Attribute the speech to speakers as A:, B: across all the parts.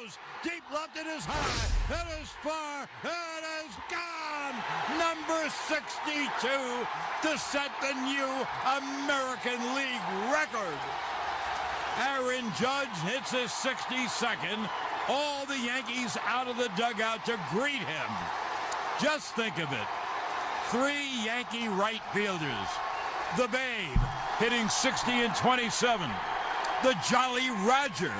A: throws. Deep left, it is high. It is far. It is gone. Number 62 to set the new American League record. Aaron Judge hits his 62nd. All the Yankees out of the dugout to greet him. Just think of it. 3 Yankee right fielders. The Babe hitting 60 and 27. The Jolly Roger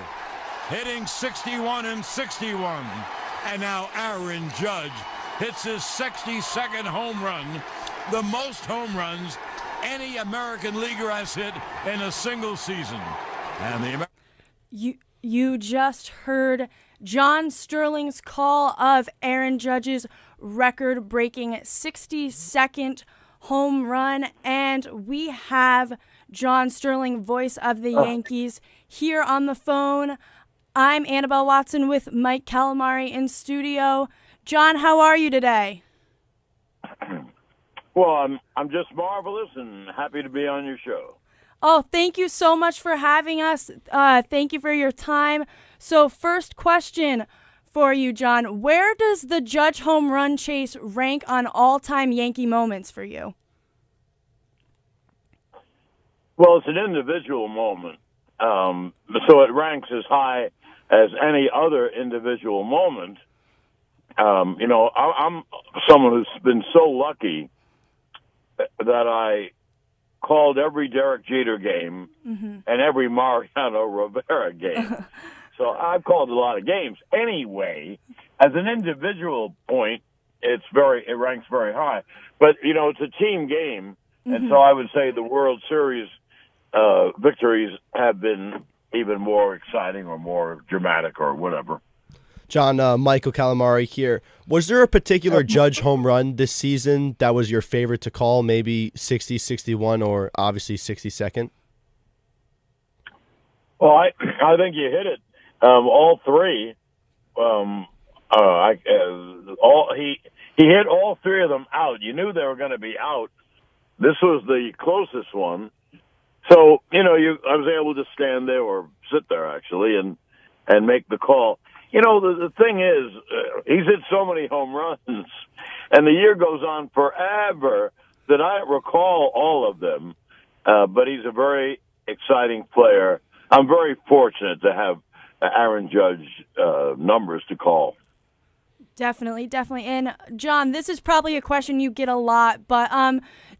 A: hitting 61 and 61. And now Aaron Judge hits his 62nd home run, the most home runs any American leaguer has hit in a single season. And
B: you just heard John Sterling's call of Aaron Judge's record-breaking 62nd home run, and we have John Sterling, voice of the Yankees, here on the phone. I'm Annabelle Watson with Mike Calamari in studio. John, how are you today?
C: Well, I'm just marvelous and happy to be on your show.
B: Oh, thank you so much for having us. Thank you for your time. So first question for you, John. Where does the Judge home run chase rank on all-time Yankee moments for you?
C: Well, it's an individual moment, so it ranks as high as any other individual moment. I'm someone who's been so lucky that I called every Derek Jeter game and every Mariano Rivera game. So I've called a lot of games. Anyway, as an individual point, it ranks very high. But, it's a team game, and so I would say the World Series victories have been even more exciting or more dramatic or whatever.
D: John, Michael Calamari here. Was there a particular Judge home run this season that was your favorite to call, maybe 60, 61, or obviously 62nd?
C: Well, I think you hit it. All three. He hit all three of them out. You knew they were going to be out. This was the closest one. So, I was able to stand there or sit there, actually, and make the call. The thing is, he's hit so many home runs, and the year goes on forever that I don't recall all of them, but he's a very exciting player. I'm very fortunate to have Aaron Judge numbers to call.
B: Definitely. And, John, this is probably a question you get a lot, but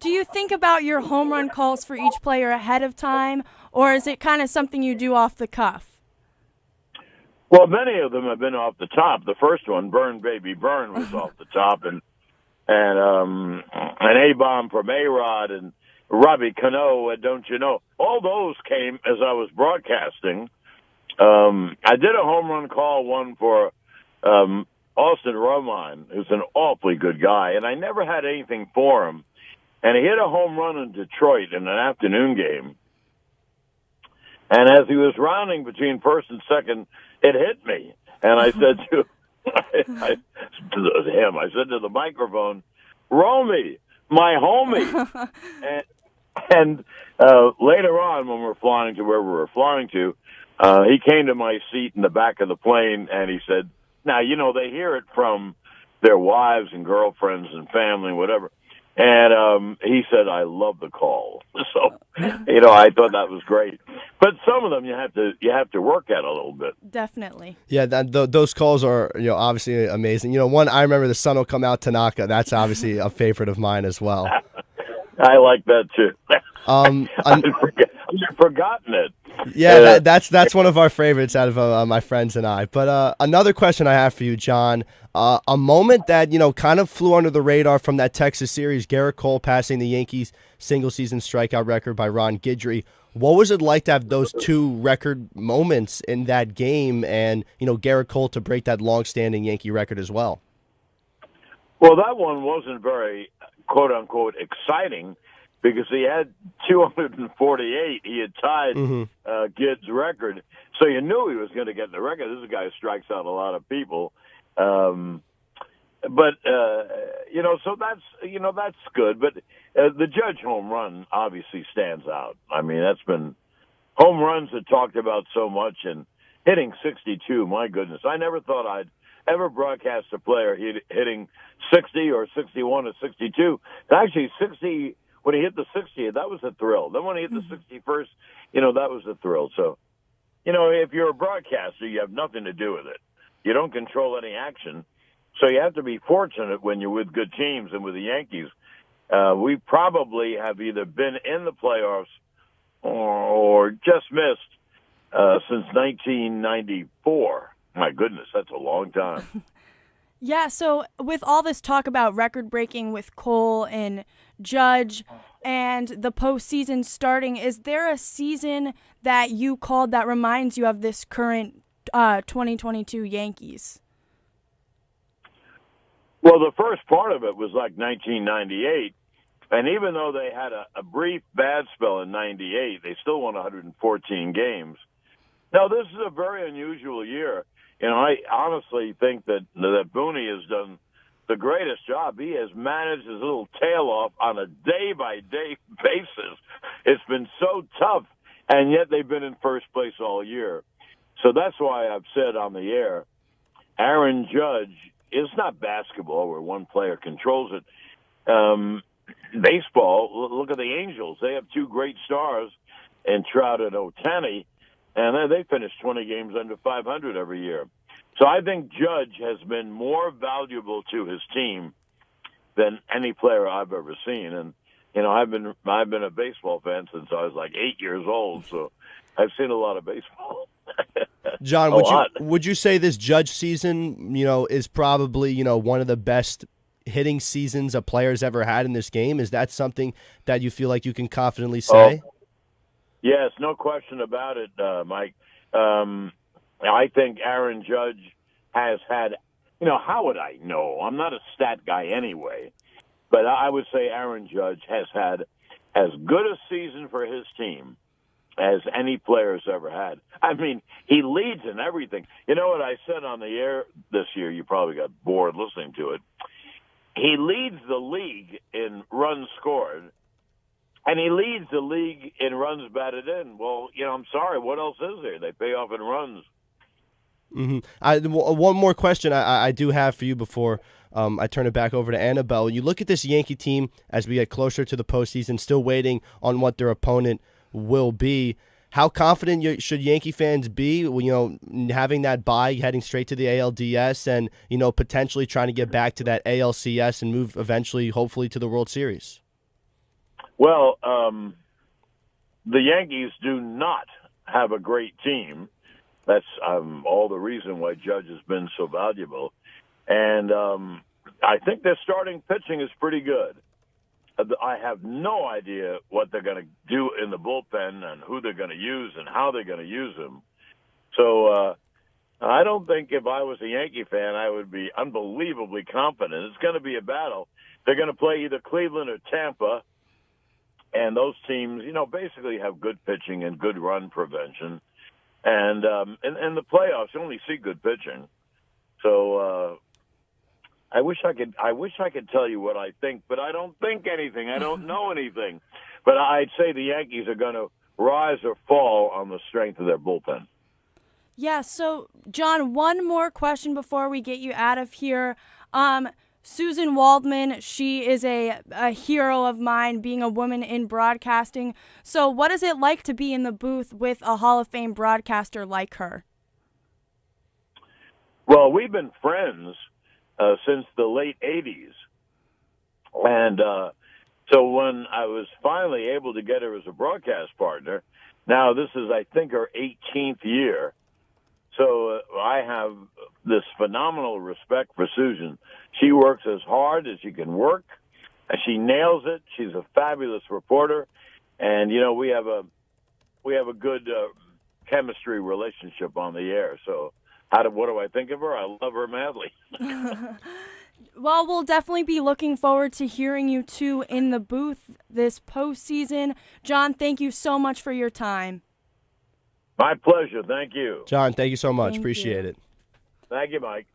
B: do you think about your home run calls for each player ahead of time, or is it kind of something you do off the cuff?
C: Well, many of them have been off the top. The first one, Burn Baby Burn, was off the top, and an A-bomb from A-Rod and Robbie Cano, Don't You Know. All those came as I was broadcasting. I did a home run call one for Austin Romine, who's an awfully good guy, and I never had anything for him. And he hit a home run in Detroit in an afternoon game. And as he was rounding between first and second, it hit me. And I said to him, I said to the microphone, Romy, my homie. and later on, when we're flying to where we were flying to, he came to my seat in the back of the plane, and he said, now, they hear it from their wives and girlfriends and family, whatever. And he said, I love the call. So, I thought that was great. But some of them you have to work at a little bit.
B: Definitely.
D: Yeah, those calls are obviously amazing. One, I remember the sun will come out Tanaka. That's obviously a favorite of mine as well.
C: I like that too. I've forgotten it.
D: Yeah, that's one of our favorites out of my friends and I. But another question I have for you, John, a moment that kind of flew under the radar from that Texas series, Garrett Cole passing the Yankees' single-season strikeout record by Ron Guidry. What was it like to have those two record moments in that game, and Garrett Cole to break that long-standing Yankee record as well?
C: Well, that one wasn't very quote-unquote exciting, because he had 248. He had tied Gid's record. So you knew he was going to get the record. This is a guy who strikes out a lot of people. So that's good. But the Judge home run obviously stands out. I mean, that's been home runs are talked about so much, and hitting 62, my goodness. I never thought I'd ever broadcast a player hitting 60 or 61 or 62. Actually, 60, when he hit the 60, that was a thrill. Then when he hit the 61st, that was a thrill. So, if you're a broadcaster, you have nothing to do with it. You don't control any action. So you have to be fortunate when you're with good teams, and with the Yankees. We probably have either been in the playoffs or just missed since 1994. My goodness, that's a long time.
B: Yeah, so with all this talk about record-breaking with Cole and Judge and the postseason starting, is there a season that you called that reminds you of this current 2022 Yankees?
C: Well, the first part of it was like 1998, and even though they had a brief bad spell in 98, they still won 114 games. Now, this is a very unusual year. I honestly think that Booney has done the greatest job. He has managed his little tail off on a day-by-day basis. It's been so tough, and yet they've been in first place all year. So that's why I've said on the air, Aaron Judge, it's not basketball where one player controls it. Baseball, look at the Angels. They have two great stars in Trout and Ohtani, and they finish 20 games under 500 every year. So I think Judge has been more valuable to his team than any player I've ever seen. And I've been a baseball fan since I was like 8 years old, so I've seen a lot of baseball.
D: John, would you say this Judge season, is probably, one of the best hitting seasons a player's ever had in this game? Is that something that you feel like you can confidently say?
C: Oh, yes, no question about it, Mike. I think Aaron Judge has had, how would I know? I'm not a stat guy anyway. But I would say Aaron Judge has had as good a season for his team as any player's ever had. I mean, he leads in everything. You know what I said on the air this year? You probably got bored listening to it. He leads the league in runs scored, and he leads the league in runs batted in. Well, I'm sorry. What else is there? They pay off in runs.
D: Mm-hmm. One more question I do have for you before I turn it back over to Annabelle. You look at this Yankee team as we get closer to the postseason, still waiting on what their opponent will be. How confident should Yankee fans be, having that bye, heading straight to the ALDS, and, potentially trying to get back to that ALCS and move eventually, hopefully, to the World Series?
C: Well, the Yankees do not have a great team. That's all the reason why Judge has been so valuable. And I think their starting pitching is pretty good. I have no idea what they're going to do in the bullpen and who they're going to use and how they're going to use them. So I don't think if I was a Yankee fan, I would be unbelievably confident. It's going to be a battle. They're going to play either Cleveland or Tampa, and those teams, basically have good pitching and good run prevention. And in the playoffs, you only see good pitching. So I wish I could tell you what I think, but I don't think anything. I don't know anything. But I'd say the Yankees are going to rise or fall on the strength of their bullpen.
B: Yeah, so, John, one more question before we get you out of here. Suzyn Waldman, she is a hero of mine, being a woman in broadcasting. So what is it like to be in the booth with a Hall of Fame broadcaster like her?
C: Well, we've been friends since the late 80s. And so when I was finally able to get her as a broadcast partner, now this is, I think, her 18th year. So I have this phenomenal respect for Suzyn. She works as hard as she can work. She nails it. She's a fabulous reporter, and we have a good chemistry relationship on the air. So what do I think of her? I love her madly.
B: Well, we'll definitely be looking forward to hearing you two in the booth this postseason. John, thank you so much for your time.
C: My pleasure. Thank you.
D: John, thank you so much. Appreciate it.
C: Thank you, Mike.